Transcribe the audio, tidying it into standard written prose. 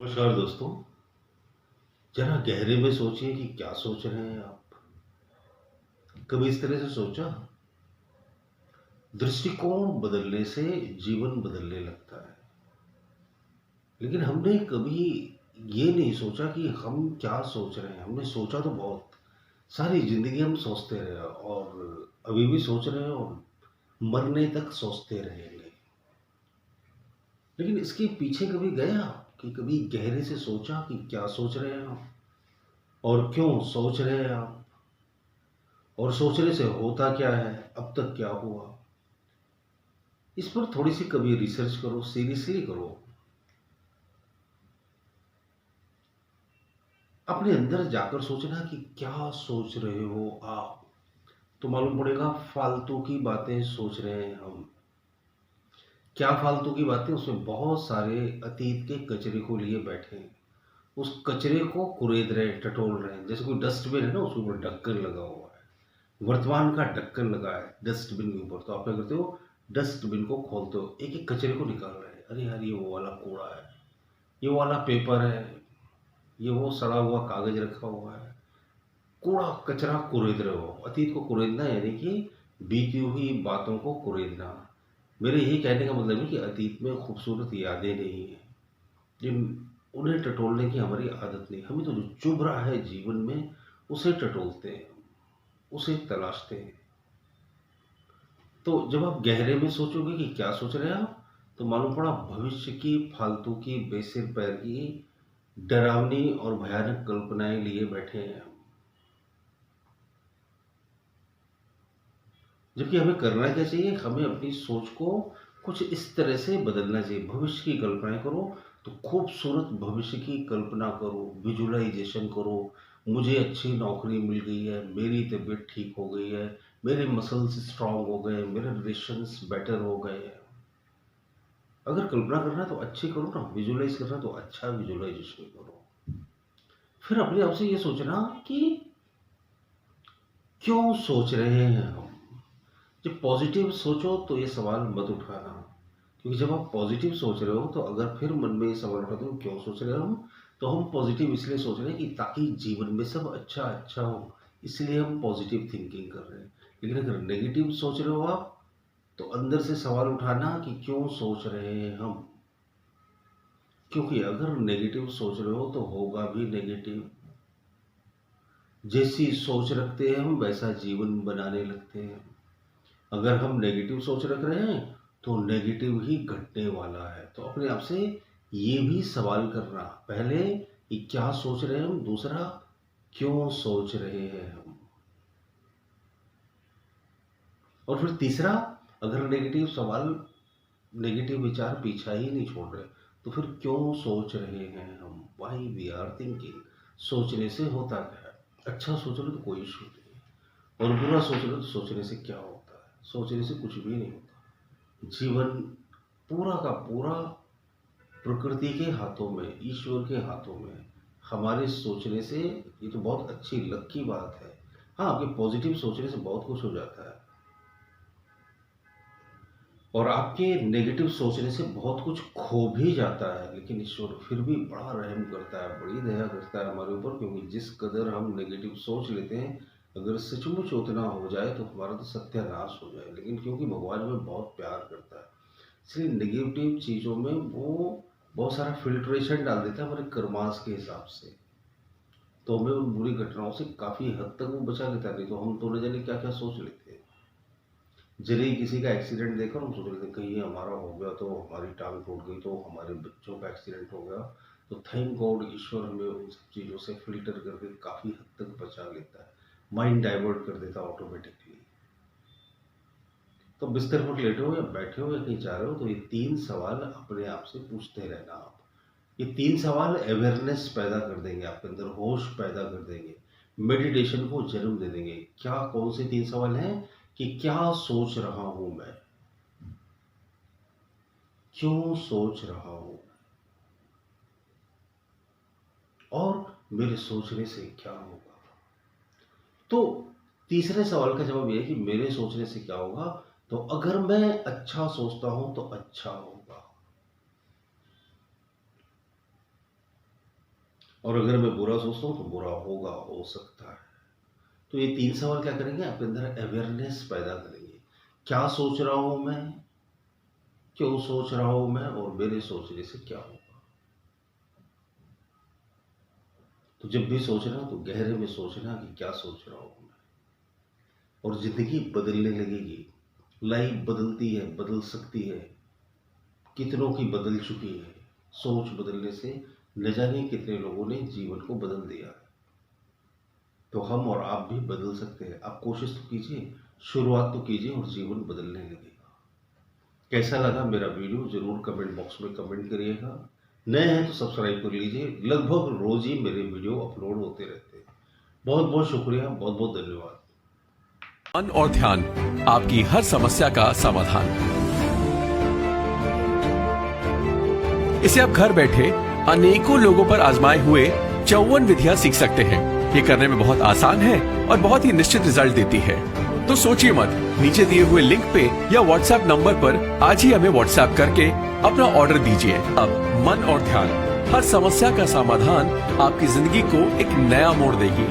नमस्कार दोस्तों। जरा गहरे में सोचिए कि क्या सोच रहे हैं आप। कभी इस तरह से सोचा? दृष्टिकोण बदलने से जीवन बदलने लगता है। लेकिन हमने कभी ये नहीं सोचा कि हम क्या सोच रहे हैं। हमने सोचा तो बहुत, सारी जिंदगी हम सोचते रहे और अभी भी सोच रहे हैं और मरने तक सोचते रहेंगे। लेकिन इसके पीछे कभी गया कि कभी गहरे से सोचा कि क्या सोच रहे हैं हम और क्यों सोच रहे हैं आप, और सोचने से होता क्या है, अब तक क्या हुआ। इस पर थोड़ी सी कभी रिसर्च करो, सीरियसली करो। अपने अंदर जाकर सोचना कि क्या सोच रहे हो आप। तो मालूम पड़ेगा फालतू की बातें सोच रहे हैं हम। क्या फालतू की बातें? उसमें बहुत सारे अतीत के कचरे को लिए बैठे हैं। उस कचरे को कुरेद रहे हैं, टटोल रहे हैं। जैसे कोई डस्टबिन है ना, उसके ऊपर ढक्कन लगा हुआ है, वर्तमान का ढक्कन लगा है डस्टबिन के ऊपर। तो आप क्या करते हो? डस्टबिन को खोलते हो, एक एक कचरे को निकाल रहे हैं। अरे यार, ये वो वाला कूड़ा है, ये वो वाला पेपर है, ये वो सड़ा हुआ कागज रखा हुआ है। कूड़ा कचरा कुरेद रहे हो। अतीत को कुरेदना यानी कि बीती हुई बातों को कुरेदना। मेरे यही कहने का मतलब है कि अतीत में खूबसूरत यादें नहीं है, जिन उन्हें टटोलने की हमारी आदत नहीं। हमें तो जो चुभ रहा है जीवन में, उसे टटोलते हैं, उसे तलाशते हैं। तो जब आप गहरे में सोचोगे कि क्या सोच रहे हैं आप, तो मालूम पड़ा भविष्य की फालतू की बेसिर पैर की डरावनी और भयानक कल्पनाएं लिए बैठे हैं हम। जबकि हमें करना क्या चाहिए? हमें अपनी सोच को कुछ इस तरह से बदलना चाहिए। भविष्य की कल्पनाएं करो, तो खूबसूरत भविष्य की कल्पना करो, विजुअलाइजेशन करो। मुझे अच्छी नौकरी मिल गई है, मेरी तबीयत ठीक हो गई है, मेरे मसल्स स्ट्रांग हो गए, मेरे रिलेशंस बेटर हो गए हैं। अगर कल्पना करना है तो अच्छी करो ना, विजुअलाइज करना है तो अच्छा विजुअलाइजेशन करो। फिर अपने आप से ये सोचना कि क्यों सोच रहे हैं हम। जब पॉजिटिव सोचो तो ये सवाल मत उठाना, क्योंकि जब आप पॉजिटिव सोच रहे हो तो अगर फिर मन में ये सवाल उठाते हो क्यों सोच रहे हो हम, तो हम पॉजिटिव इसलिए सोच रहे हैं कि ताकि जीवन में सब अच्छा अच्छा हो, इसलिए हम पॉजिटिव थिंकिंग कर रहे हैं। लेकिन अगर नेगेटिव सोच रहे हो आप, तो अंदर से सवाल उठाना कि क्यों सोच रहे हैं हम। क्योंकि अगर नेगेटिव सोच रहे हो तो होगा भी नेगेटिव। जैसी सोच रखते हैं हम, वैसा जीवन बनाने लगते हैं। अगर हम नेगेटिव सोच रख रहे हैं तो नेगेटिव ही घटने वाला है। तो अपने आप से ये भी सवाल करना, पहले कि क्या सोच रहे हैं हम, दूसरा क्यों सोच रहे हैं हम, और फिर तीसरा, अगर नेगेटिव सवाल, नेगेटिव विचार पीछा ही नहीं छोड़ रहे, तो फिर क्यों सोच रहे हैं हम, वाई वी आर थिंकिंग। सोचने से होता क्या है? अच्छा सोच लो तो कोई इशू नहीं, और बुरा सोच लो तो सोचने से क्या होता है? सोचने से कुछ भी नहीं होता। जीवन पूरा का पूरा प्रकृति के हाथों में, ईश्वर के हाथों में है। हमारे सोचने से, ये तो बहुत अच्छी लक की बात है। हाँ, आपके पॉजिटिव सोचने से बहुत कुछ हो जाता है, और आपके नेगेटिव सोचने से बहुत कुछ खो भी जाता है। लेकिन ईश्वर फिर भी बड़ा रहम करता है, बड़ी दया करता है हमारे ऊपर, क्योंकि जिस कदर हम नेगेटिव सोच लेते हैं, अगर सचमुच उतना हो जाए तो हमारा तो सत्यानाश हो जाए। लेकिन क्योंकि भगवान हमें बहुत प्यार करता है, इसलिए नेगेटिव चीज़ों में वो बहुत सारा फिल्ट्रेशन डाल देता है हमारे कर्मास के हिसाब से। तो हमें उन बुरी घटनाओं से काफ़ी हद तक वो बचा लेता है। नहीं तो हम तो न जाने क्या क्या सोच लेते हैं। जरा ही किसी का एक्सीडेंट देखकर हम सोच लेते हैं कहीं ये हमारा हो गया तो, हमारी टांग टूट गई तो, हमारे बच्चों का एक्सीडेंट हो गया तो। थैंक गॉड, ईश्वर हमें उन सब चीज़ों से फिल्टर करके काफ़ी हद तक बचा लेता है, माइंड डाइवर्ट कर देता है ऑटोमेटिकली। तो बिस्तर पर लेटे हो या बैठे हो या कहीं जा रहे हो, तो ये तीन सवाल अपने आप से पूछते रहना आप। ये तीन सवाल अवेयरनेस पैदा कर देंगे आपके अंदर, होश पैदा कर देंगे, मेडिटेशन को जन्म दे देंगे। क्या, कौन से तीन सवाल हैं? कि क्या सोच रहा हूं मैं, क्यों सोच रहा हूं, और मेरे सोचने से क्या होगा। तो तीसरे सवाल का जवाब यह है कि मेरे सोचने से क्या होगा। तो अगर मैं अच्छा सोचता हूं तो अच्छा होगा। और अगर मैं बुरा सोचता हूँ तो बुरा होगा, हो सकता है। तो ये 3 सवाल क्या करेंगे, आपके अंदर अवेयरनेस पैदा करेंगे। क्या सोच रहा हूँ मैं? क्यों सोच रहा हूँ मैं? और मेरे सोचने से क्या होगा? तो जब भी सोचना तो गहरे में सोचना कि क्या सोच रहा हूँ मैं, और ज़िंदगी बदलने लगेगी। लाइफ बदलती है, बदल सकती है, कितनों की बदल चुकी है। सोच बदलने से न जाने कितने लोगों ने जीवन को बदल दिया है। तो हम और आप भी बदल सकते हैं। आप कोशिश तो कीजिए, शुरुआत तो कीजिए और जीवन बदलने लगेगा। कैसा लगा मेरा वीडियो ज़रूर कमेंट बॉक्स में कमेंट करिएगा। नए हैं तो सब्सक्राइब कर लीजिए। लगभग रोज ही मेरे वीडियो अपलोड होते रहते हैं। बहुत बहुत शुक्रिया, बहुत बहुत धन्यवाद। मन और ध्यान, आपकी हर समस्या का समाधान। इसे आप घर बैठे अनेकों लोगों पर आजमाए हुए 54 विधियां सीख सकते हैं। ये करने में बहुत आसान है और बहुत ही निश्चित रिजल्ट देती है। तो सोचिए मत, नीचे दिए हुए लिंक पे या व्हाट्सएप नंबर पर आज ही हमें व्हाट्सएप करके अपना ऑर्डर दीजिए। अब मन और ध्यान, हर समस्या का समाधान आपकी जिंदगी को एक नया मोड़ देगी।